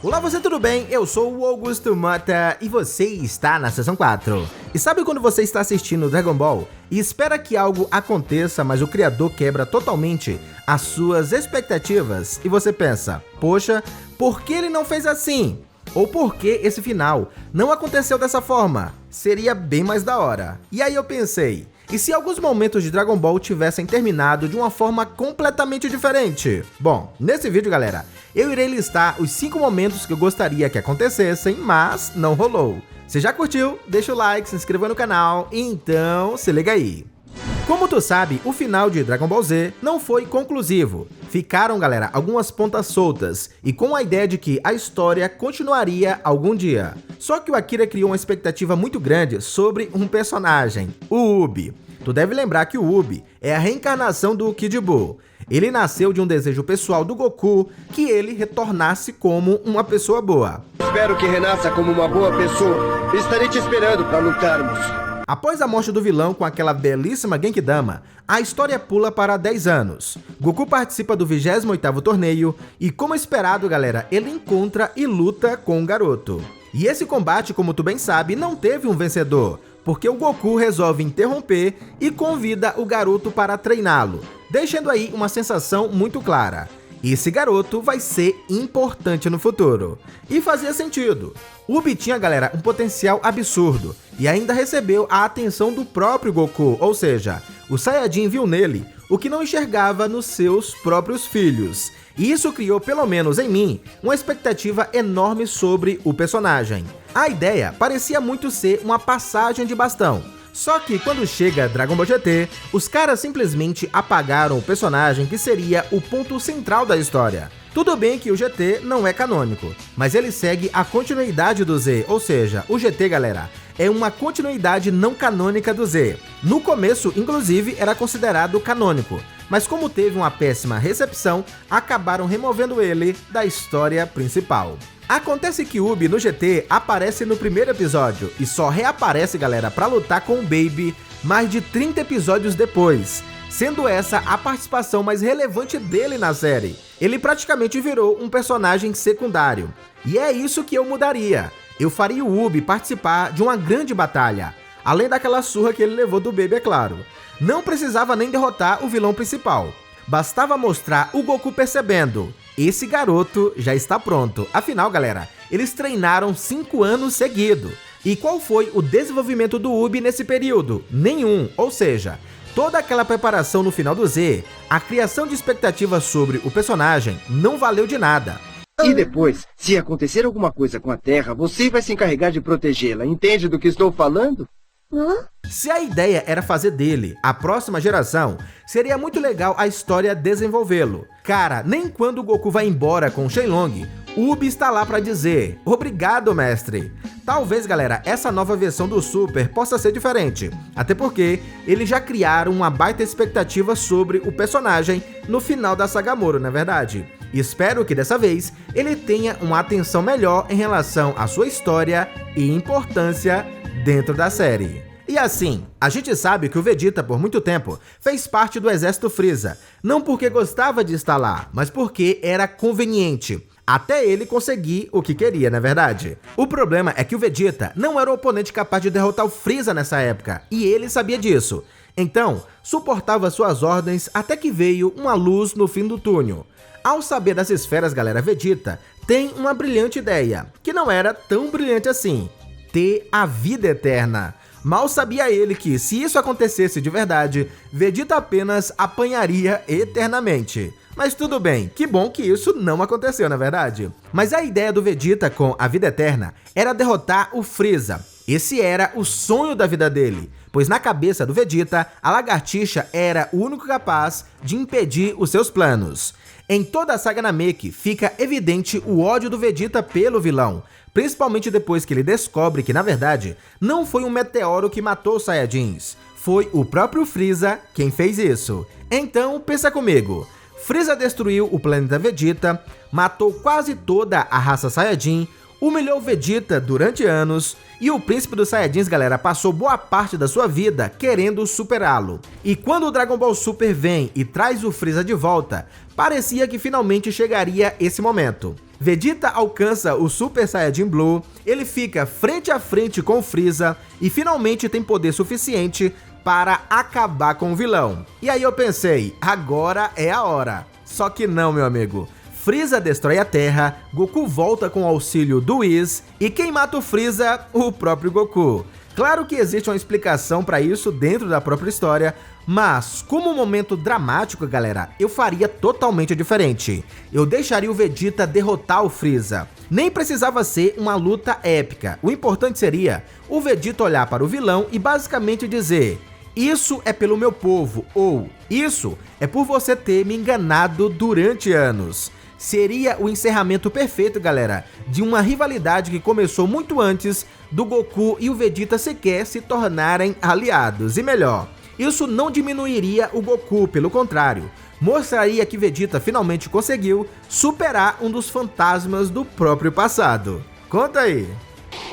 Olá você, tudo bem? Eu sou o Augusto Mota e você está na Seção 4. E sabe quando você está assistindo Dragon Ball e espera que algo aconteça, mas o criador quebra totalmente as suas expectativas e você pensa, poxa, por que ele não fez assim? Ou por que esse final não aconteceu dessa forma? Seria bem mais da hora. E aí eu pensei, e se alguns momentos de Dragon Ball tivessem terminado de uma forma completamente diferente? Bom, nesse vídeo, galera, eu irei listar os 5 momentos que eu gostaria que acontecessem, mas não rolou. Se já curtiu, deixa o like, se inscreva no canal, então se liga aí. Como tu sabe, o final de Dragon Ball Z não foi conclusivo. Ficaram, galera, algumas pontas soltas e com a ideia de que a história continuaria algum dia. Só que o Akira criou uma expectativa muito grande sobre um personagem, o Ubi. Tu deve lembrar que o Ubi é a reencarnação do Kid Buu. Ele nasceu de um desejo pessoal do Goku que ele retornasse como uma pessoa boa. Espero que renasça como uma boa pessoa. Estarei te esperando para lutarmos. Após a morte do vilão com aquela belíssima Genkidama, a história pula para 10 anos. Goku participa do 28º torneio e, como esperado, galera, ele encontra e luta com o garoto. E esse combate, como tu bem sabe, não teve um vencedor, porque o Goku resolve interromper e convida o garoto para treiná-lo, deixando aí uma sensação muito clara. Esse garoto vai ser importante no futuro. E fazia sentido. Ubi tinha, galera, um potencial absurdo e ainda recebeu a atenção do próprio Goku, ou seja, o Saiyajin viu nele o que não enxergava nos seus próprios filhos. E isso criou, pelo menos em mim, uma expectativa enorme sobre o personagem. A ideia parecia muito ser uma passagem de bastão. Só que quando chega Dragon Ball GT, os caras simplesmente apagaram o personagem que seria o ponto central da história. Tudo bem que o GT não é canônico, mas ele segue a continuidade do Z, ou seja, o GT, galera, é uma continuidade não canônica do Z. No começo, inclusive, era considerado canônico, mas como teve uma péssima recepção, acabaram removendo ele da história principal. Acontece que Ubi no GT aparece no primeiro episódio e só reaparece, galera, pra lutar com o Baby mais de 30 episódios depois, sendo essa a participação mais relevante dele na série. Ele praticamente virou um personagem secundário. E é isso que eu mudaria. Eu faria o Ubi participar de uma grande batalha, além daquela surra que ele levou do Baby, é claro. Não precisava nem derrotar o vilão principal. Bastava mostrar o Goku percebendo, esse garoto já está pronto. Afinal, galera, eles treinaram 5 anos seguidos. E qual foi o desenvolvimento do Ubi nesse período? Nenhum, ou seja, toda aquela preparação no final do Z, a criação de expectativas sobre o personagem não valeu de nada. E depois, se acontecer alguma coisa com a Terra, você vai se encarregar de protegê-la. Entende do que estou falando? Se a ideia era fazer dele a próxima geração, seria muito legal a história desenvolvê-lo. Cara, nem quando o Goku vai embora com Shenlong, Ubi está lá pra dizer, obrigado, mestre. Talvez, galera, essa nova versão do Super possa ser diferente, até porque eles já criaram uma baita expectativa sobre o personagem no final da saga Moro, não é verdade? Espero que dessa vez ele tenha uma atenção melhor em relação à sua história e importância dentro da série. E assim, a gente sabe que o Vegeta por muito tempo fez parte do exército Freeza, não porque gostava de estar lá, mas porque era conveniente, até ele conseguir o que queria, não é verdade? O problema é que o Vegeta não era um oponente capaz de derrotar o Freeza nessa época, e ele sabia disso. Então, suportava suas ordens até que veio uma luz no fim do túnel. Ao saber das esferas, galera, Vegeta tem uma brilhante ideia, que não era tão brilhante assim: ter a vida eterna. Mal sabia ele que, se isso acontecesse de verdade, Vegeta apenas apanharia eternamente. Mas tudo bem, que bom que isso não aconteceu, na verdade. Mas a ideia do Vegeta com a vida eterna era derrotar o Freeza. Esse era o sonho da vida dele, pois na cabeça do Vegeta, a lagartixa era o único capaz de impedir os seus planos. Em toda a saga Namek, fica evidente o ódio do Vegeta pelo vilão, principalmente depois que ele descobre que, na verdade, não foi um meteoro que matou os Saiyajins, foi o próprio Freeza quem fez isso. Então, pensa comigo, Freeza destruiu o planeta Vegeta, matou quase toda a raça Saiyajin, humilhou Vegeta durante anos, e o príncipe dos Saiyajins, galera, passou boa parte da sua vida querendo superá-lo. E quando o Dragon Ball Super vem e traz o Freeza de volta, parecia que finalmente chegaria esse momento. Vegeta alcança o Super Saiyajin Blue, ele fica frente a frente com o Freeza e finalmente tem poder suficiente para acabar com o vilão. E aí eu pensei, agora é a hora. Só que não, meu amigo. Freeza destrói a Terra, Goku volta com o auxílio do Whis e quem mata o Freeza? O próprio Goku. Claro que existe uma explicação para isso dentro da própria história, mas como um momento dramático, galera, eu faria totalmente diferente. Eu deixaria o Vegeta derrotar o Freeza. Nem precisava ser uma luta épica. O importante seria o Vegeta olhar para o vilão e basicamente dizer: isso é pelo meu povo, ou isso é por você ter me enganado durante anos. Seria o encerramento perfeito, galera, de uma rivalidade que começou muito antes do Goku e o Vegeta sequer se tornarem aliados. E melhor, isso não diminuiria o Goku, pelo contrário, mostraria que Vegeta finalmente conseguiu superar um dos fantasmas do próprio passado. Conta aí.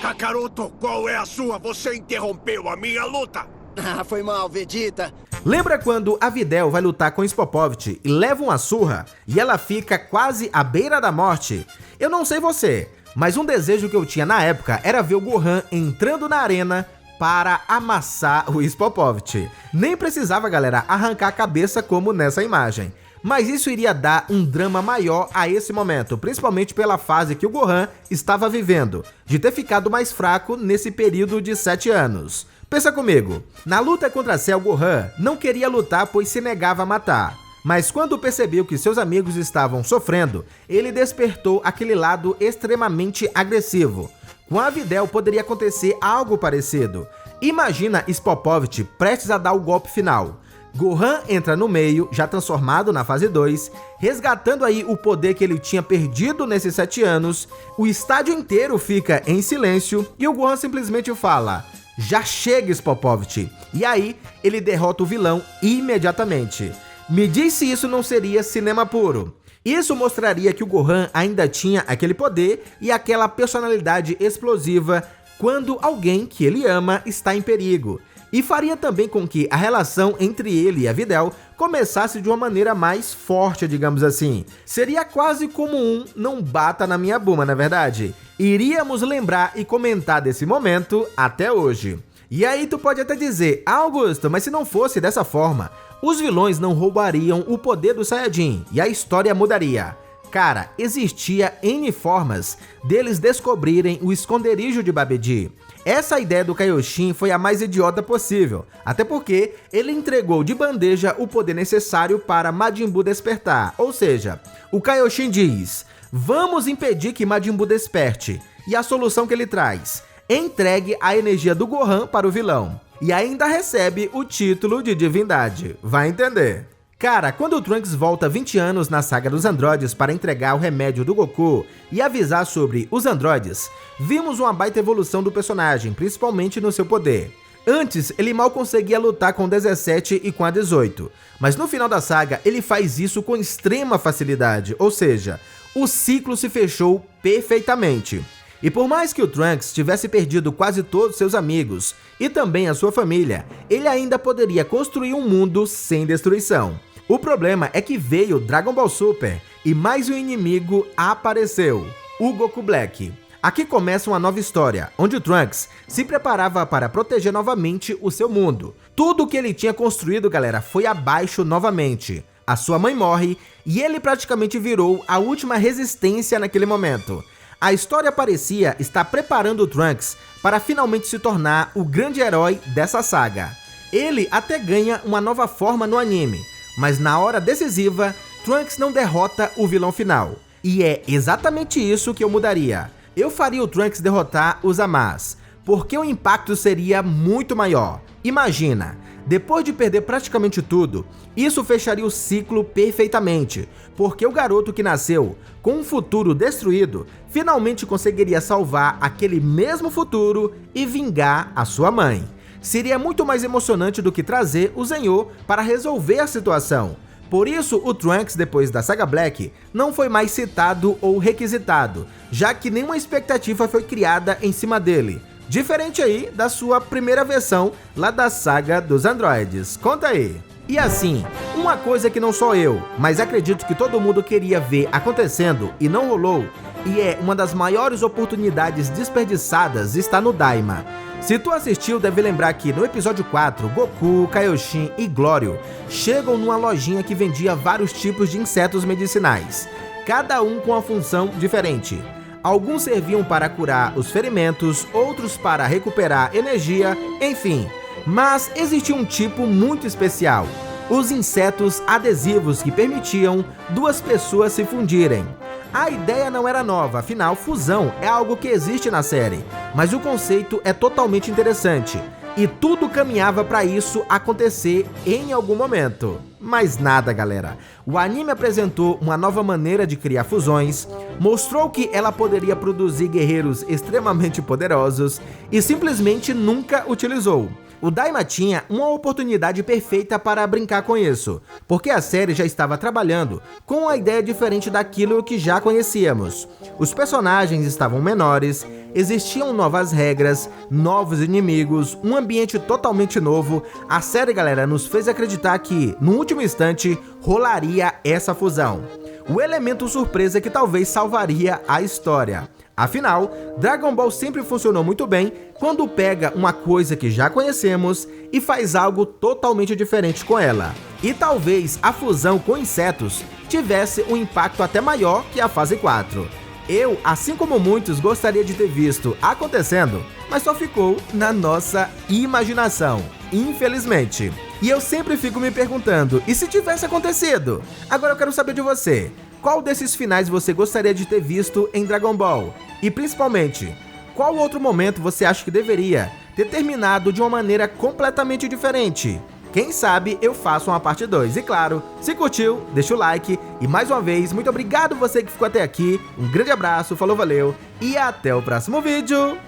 Kakaroto, qual é a sua? Você interrompeu a minha luta! Ah, foi mal, Vegeta. Lembra quando a Videl vai lutar com Spopovich e leva uma surra e ela fica quase à beira da morte? Eu não sei você, mas um desejo que eu tinha na época era ver o Gohan entrando na arena para amassar o Spopovich. Nem precisava, galera, arrancar a cabeça como nessa imagem. Mas isso iria dar um drama maior a esse momento, principalmente pela fase que o Gohan estava vivendo, de ter ficado mais fraco nesse período de 7 anos. Pensa comigo, na luta contra Cell, Gohan não queria lutar pois se negava a matar. Mas quando percebeu que seus amigos estavam sofrendo, ele despertou aquele lado extremamente agressivo. Com a Videl poderia acontecer algo parecido. Imagina Spopovich prestes a dar o golpe final. Gohan entra no meio, já transformado na fase 2, resgatando aí o poder que ele tinha perdido nesses 7 anos, o estádio inteiro fica em silêncio e o Gohan simplesmente fala: já chega, Spopovich. E aí, ele derrota o vilão imediatamente. Me diz se isso não seria cinema puro. Isso mostraria que o Gohan ainda tinha aquele poder e aquela personalidade explosiva quando alguém que ele ama está em perigo. E faria também com que a relação entre ele e a Videl começasse de uma maneira mais forte, digamos assim. Seria quase como um não bata na minha buma, não é verdade? Iríamos lembrar e comentar desse momento até hoje. E aí tu pode até dizer: ah, Augusto, mas se não fosse dessa forma, os vilões não roubariam o poder do Saiyajin e a história mudaria. Cara, existia N formas deles descobrirem o esconderijo de Babidi. Essa ideia do Kaioshin foi a mais idiota possível, até porque ele entregou de bandeja o poder necessário para Majin Buu despertar. Ou seja, o Kaioshin diz: vamos impedir que Majin Buu desperte. E a solução que ele traz: entregue a energia do Gohan para o vilão. E ainda recebe o título de divindade. Vai entender. Cara, quando o Trunks volta 20 anos na saga dos androides para entregar o remédio do Goku e avisar sobre os androides, vimos uma baita evolução do personagem, principalmente no seu poder. Antes, ele mal conseguia lutar com 17 e com a 18, mas no final da saga ele faz isso com extrema facilidade, ou seja, o ciclo se fechou perfeitamente. E por mais que o Trunks tivesse perdido quase todos seus amigos e também a sua família, ele ainda poderia construir um mundo sem destruição. O problema é que veio Dragon Ball Super e mais um inimigo apareceu, o Goku Black. Aqui começa uma nova história, onde o Trunks se preparava para proteger novamente o seu mundo. Tudo o que ele tinha construído, galera, foi abaixo novamente. A sua mãe morre e ele praticamente virou a última resistência naquele momento. A história parecia estar preparando o Trunks para finalmente se tornar o grande herói dessa saga. Ele até ganha uma nova forma no anime, mas na hora decisiva, Trunks não derrota o vilão final. E é exatamente isso que eu mudaria. Eu faria o Trunks derrotar os Zamas, porque o impacto seria muito maior. Imagina, depois de perder praticamente tudo, isso fecharia o ciclo perfeitamente, porque o garoto que nasceu com um futuro destruído finalmente conseguiria salvar aquele mesmo futuro e vingar a sua mãe. Seria muito mais emocionante do que trazer o Zenhou para resolver a situação. Por isso, o Trunks, depois da saga Black, não foi mais citado ou requisitado, já que nenhuma expectativa foi criada em cima dele. Diferente aí da sua primeira versão lá da saga dos androides. Conta aí. E assim, uma coisa que não só eu, mas acredito que todo mundo queria ver acontecendo e não rolou, e é uma das maiores oportunidades desperdiçadas está no Daima. Se tu assistiu, deve lembrar que no episódio 4, Goku, Kaioshin e Glório chegam numa lojinha que vendia vários tipos de insetos medicinais, cada um com uma função diferente. Alguns serviam para curar os ferimentos, outros para recuperar energia, enfim. Mas existia um tipo muito especial: os insetos adesivos que permitiam duas pessoas se fundirem. A ideia não era nova, afinal, fusão é algo que existe na série, mas o conceito é totalmente interessante, e tudo caminhava para isso acontecer em algum momento. Mas nada, galera. O anime apresentou uma nova maneira de criar fusões, mostrou que ela poderia produzir guerreiros extremamente poderosos e simplesmente nunca utilizou. O Daima tinha uma oportunidade perfeita para brincar com isso, porque a série já estava trabalhando com uma ideia diferente daquilo que já conhecíamos. Os personagens estavam menores, existiam novas regras, novos inimigos, um ambiente totalmente novo. A série, galera, nos fez acreditar que, no último instante, rolaria essa fusão. O elemento surpresa que talvez salvaria a história. Afinal, Dragon Ball sempre funcionou muito bem quando pega uma coisa que já conhecemos e faz algo totalmente diferente com ela. E talvez a fusão com insetos tivesse um impacto até maior que a fase 4. Eu, assim como muitos, gostaria de ter visto acontecendo, mas só ficou na nossa imaginação, infelizmente. E eu sempre fico me perguntando, e se tivesse acontecido? Agora eu quero saber de você. Qual desses finais você gostaria de ter visto em Dragon Ball? E principalmente, qual outro momento você acha que deveria ter terminado de uma maneira completamente diferente? Quem sabe eu faço uma parte 2. E claro, se curtiu, deixa o like. E mais uma vez, muito obrigado você que ficou até aqui. Um grande abraço, falou, valeu e até o próximo vídeo.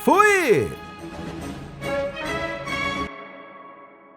Fui!